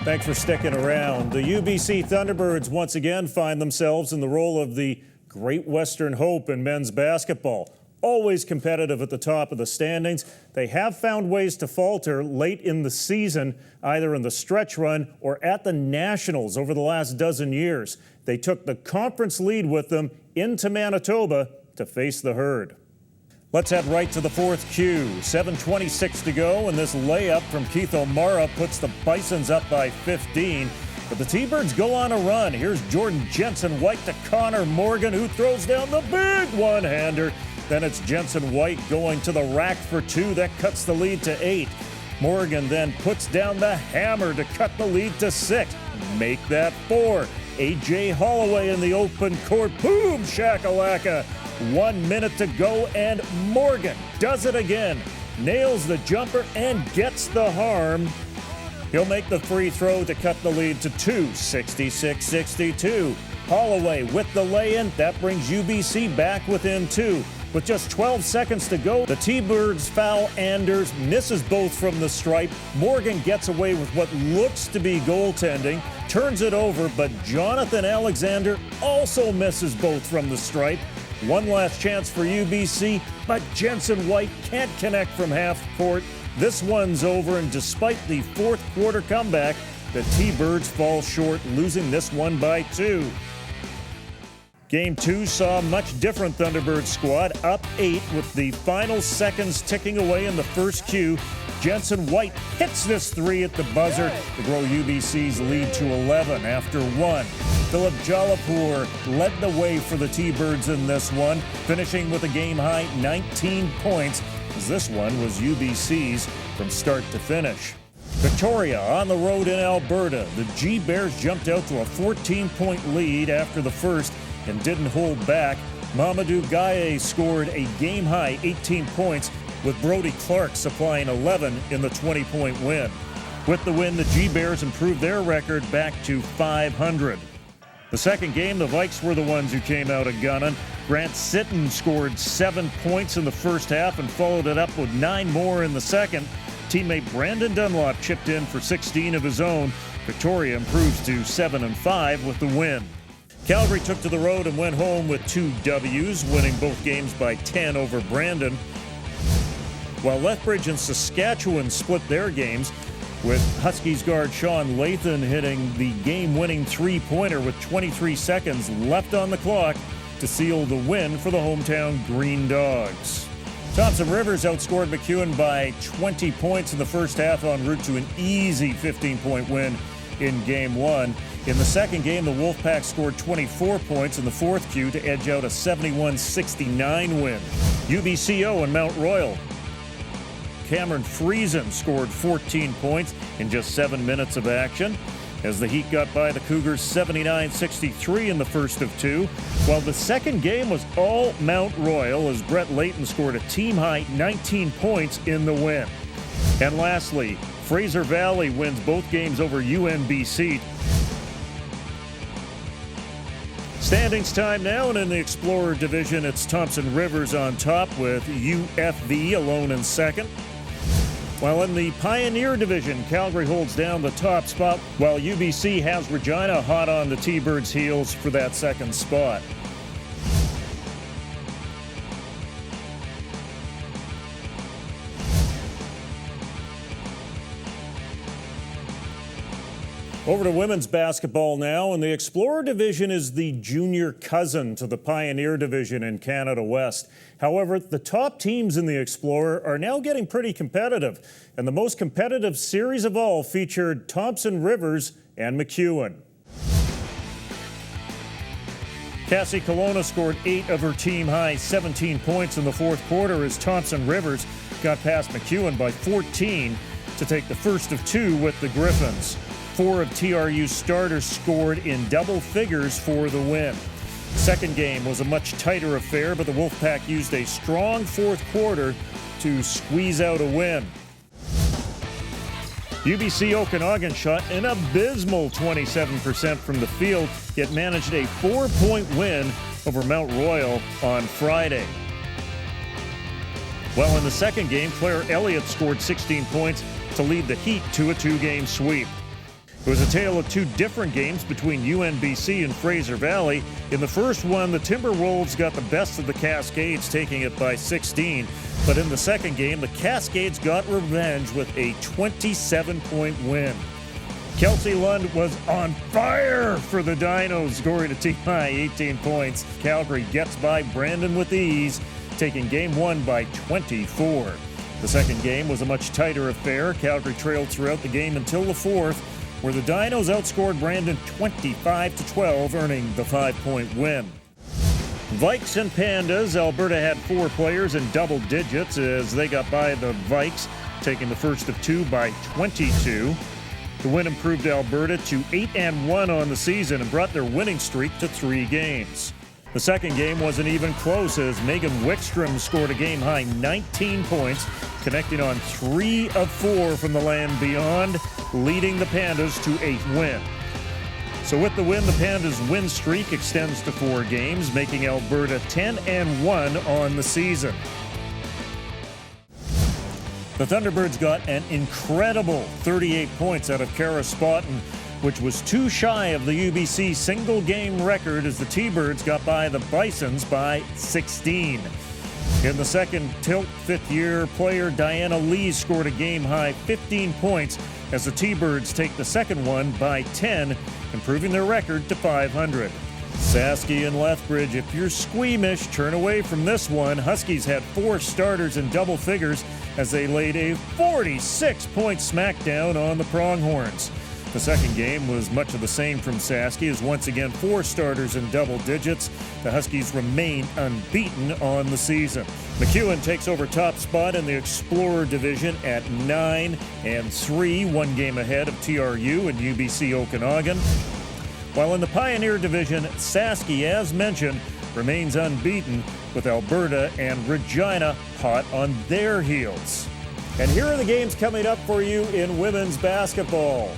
Thanks for sticking around. The UBC Thunderbirds once again find themselves in the role of the Great Western Hope in men's basketball. Always competitive at the top of the standings, they have found ways to falter late in the season, either in the stretch run or at the Nationals over the last dozen years. They took the conference lead with them into Manitoba to face the Herd. Let's head right to the fourth Q. 7:26 to go, and this layup from Keith O'Mara puts the Bisons up by 15. But the T-Birds go on a run. Here's Jordan Jensen-White to Connor Morgan, who throws down the big one-hander. Then it's Jensen-White going to the rack for two. That cuts the lead to 8. Morgan then puts down the hammer to cut the lead to 6. Make that 4. A.J. Holloway in the open court. Boom, shakalaka. 1 minute to go, and Morgan does it again. Nails the jumper and gets the harm. He'll make the free throw to cut the lead to 2, 66-62. Holloway with the lay-in. That brings UBC back within 2. With just 12 seconds to go, the T-Birds foul Anders, misses both from the stripe. Morgan gets away with what looks to be goaltending, turns it over, but Jonathan Alexander also misses both from the stripe. One last chance for UBC, but Jensen-White can't connect from half court. This one's over, and despite the fourth quarter comeback, the T-Birds fall short, losing this one by 2. Game 2 saw a much different Thunderbird squad, up 8 with the final seconds ticking away in the first Q. Jensen-White hits this 3 at the buzzer to grow UBC's lead to 11 after 1. Philip Jalapur led the way for the T-Birds in this one, finishing with a game-high 19 points, as this one was UBC's from start to finish. Victoria on the road in Alberta. The G-Bears jumped out to a 14-point lead after the first and didn't hold back. Mamadou Gaye scored a game-high 18 points, with Brody Clark supplying 11 in the 20-point win. With the win, the G-Bears improved their record back to 500. The second game, the Vikes were the ones who came out a-gunning. Grant Sitton scored 7 points in the first half and followed it up with 9 more in the second. Teammate Brandon Dunlop chipped in for 16 of his own. Victoria improves to 7-5 with the win. Calgary took to the road and went home with 2 W's, winning both games by 10 over Brandon. While Lethbridge and Saskatchewan split their games, with Huskies guard Sean Lathan hitting the game-winning three-pointer with 23 seconds left on the clock to seal the win for the hometown Green Dogs. Thompson Rivers outscored MacEwan by 20 points in the first half en route to an easy 15-point win in Game 1. In the second game, the Wolfpack scored 24 points in the fourth Q to edge out a 71-69 win. UBCO and Mount Royal. Cameron Friesen scored 14 points in just 7 minutes of action as the Heat got by the Cougars 79-63 in the first of 2, while the second game was all Mount Royal as Brett Layton scored a team-high 19 points in the win. And lastly, Fraser Valley wins both games over UNBC. Standings time now, and in the Explorer division, it's Thompson Rivers on top with UFV alone in second. While in the Pioneer division, Calgary holds down the top spot, while UBC has Regina hot on the T-Birds' heels for that second spot. Over to women's basketball now, and the Explorer division is the junior cousin to the Pioneer division in Canada West. However, the top teams in the Explorer are now getting pretty competitive, and the most competitive series of all featured Thompson Rivers and MacEwan. Cassie Kelowna scored 8 of her team-high 17 points in the fourth quarter as Thompson Rivers got past MacEwan by 14 to take the first of 2 with the Griffins. 4 of TRU's starters scored in double figures for the win. Second game was a much tighter affair, but the Wolfpack used a strong fourth quarter to squeeze out a win. UBC Okanagan shot an abysmal 27% from the field, yet managed a 4-point win over Mount Royal on Friday. Well, in the second game, Claire Elliott scored 16 points to lead the Heat to a 2-game sweep. It was a tale of two different games between UNBC and Fraser Valley. In the first one, the Timberwolves got the best of the Cascades, taking it by 16. But in the second game, the Cascades got revenge with a 27-point win. Kelsey Lund was on fire for the Dinos, scoring a team-high 18 points. Calgary gets by Brandon with ease, taking game one by 24. The second game was a much tighter affair. Calgary trailed throughout the game until the fourth, where the Dinos outscored Brandon 25-12, earning the 5-point win. Vikes and Pandas. Alberta had 4 players in double digits as they got by the Vikes, taking the first of 2 by 22. The win improved Alberta to 8-1 on the season and brought their winning streak to 3 games. The second game wasn't even close as Megan Wickstrom scored a game-high 19 points, connecting on 3 of 4 from the land beyond, leading the Pandas to a win. So with the win, the Pandas' win streak extends to 4 games, making Alberta 10-1 on the season. The Thunderbirds got an incredible 38 points out of Kara Spotton, which was too shy of the UBC single-game record as the T-Birds got by the Bisons by 16. In the second tilt, fifth-year player Diana Lee scored a game-high 15 points as the T-Birds take the second one by 10, improving their record to 500. Sasky and Lethbridge, if you're squeamish, turn away from this one. Huskies had 4 starters in double figures as they laid a 46-point smackdown on the Pronghorns. The second game was much of the same from Sasky, as once again 4 starters in double digits. The Huskies remain unbeaten on the season. McEwen takes over top spot in the Explorer division at 9-3, 1 game ahead of TRU and UBC Okanagan. While in the Pioneer division, Sasky, as mentioned, remains unbeaten, with Alberta and Regina hot on their heels. And here are the games coming up for you in women's basketball.